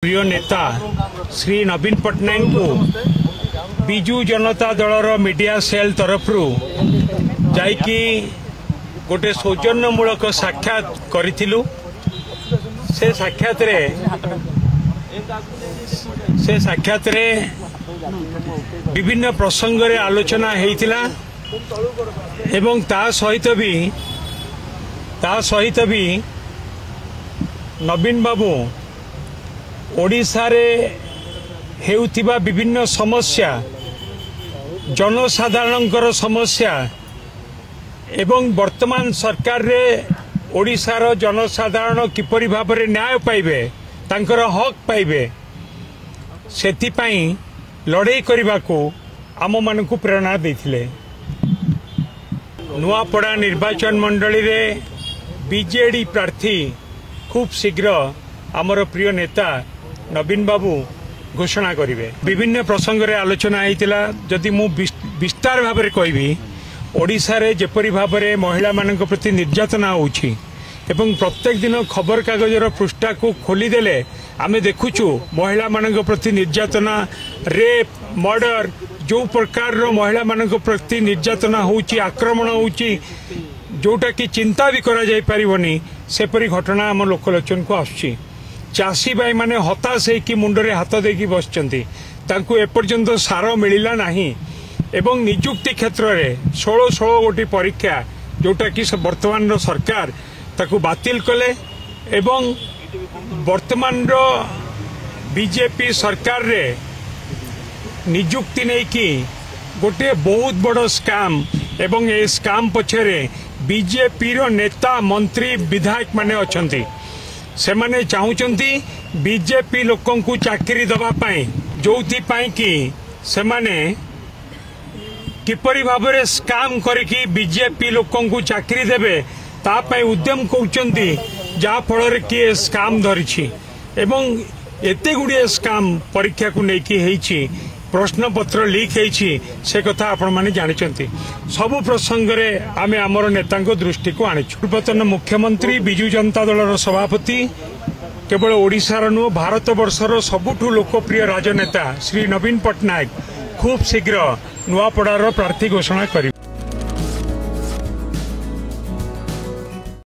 प्रिय नेता श्री नवीन पट्टनायक को बिजू जनता दलर मीडिया सेल तरफ जाइकी गोटे सौजन्यमूलक साक्षात करिथिलु। से साक्षात रे विभिन्न प्रसंग रे आलोचना हेइतिला एवं ता सहित भी नवीन बाबू ओडिशा रे हेउथिबा विभिन्न समस्या जनसाधारणकर समस्या एवं वर्तमान सरकार रे ओडिशार जनसाधारण किपरि भाव में न्याय पाइबे तांकर हक पाइबे सेति पई लड़ाई करने को आम मान को प्रेरणा देथिले। नुआपड़ा निर्वाचन मंडली रे बीजेडी प्रार्थी खूब शीघ्र आमर प्रिय नेता नवीन बाबू घोषणा करिवे। विभिन्न प्रसंग रे आलोचना हेतिला। जदि मु विस्तार भाव में कहबी ओडिशा रे जेपरि भाव में महिला मानक प्रति निर्यातना होउछि एवं प्रत्येक दिन खबर कागजर पृष्ठा को खोली देले आमे देखुछु महिला मानक प्रति निर्यातना रेप मर्डर जो प्रकार रो महिला मानक प्रति निर्यातना होउछि आक्रमण होउछि जोटा कि चिंता भी करा जाय परिबनी सेपरि घटना आम लोकलोचन को आछि। चाषी भाई माने हताश है कि मुंडरे हाथ देकी बसचंती तांकु एपर्यंत सार मिलिला नाही एवं नियुक्ति क्षेत्र में 16 गोटी परीक्षा जोटा कि वर्तमान सरकार ताकु बातिल कले एवं वर्तमान बीजेपी सरकार रे नियुक्ति नहीं कि गोटे बहुत बड़ स्काम एवं ए स्काम पछरे बीजेपी रो नेता मंत्री विधायक माने अछंती से माने चाहूचंती बीजेपी लोकन को चाकरी दबा पाई जोथि पाई कि से माने किपरि भाव में स्काम करके बीजेपी लोकन को चाकरी देबे ता पाई उद्यम करूचंती जा फल कि स्काम धरिछि एवं एते गुड़िए स्काम परीक्षा को लेकिन हेइछि प्रश्न पत्र लीक हेइछि से कथा आपण माने जानिचंती। सबु प्रसंग रे आमे हमर नेता को दृष्टि को आनिछु। पूर्वतन मुख्यमंत्री बिजू जनता दलर सभापति केवल ओडिशार नु भारत वर्षर सबुठु लोकप्रिय राजनेता श्री नवीन पट्टनायक खूब शीघ्र नुआपड़ार प्रार्थी घोषणा करिवे।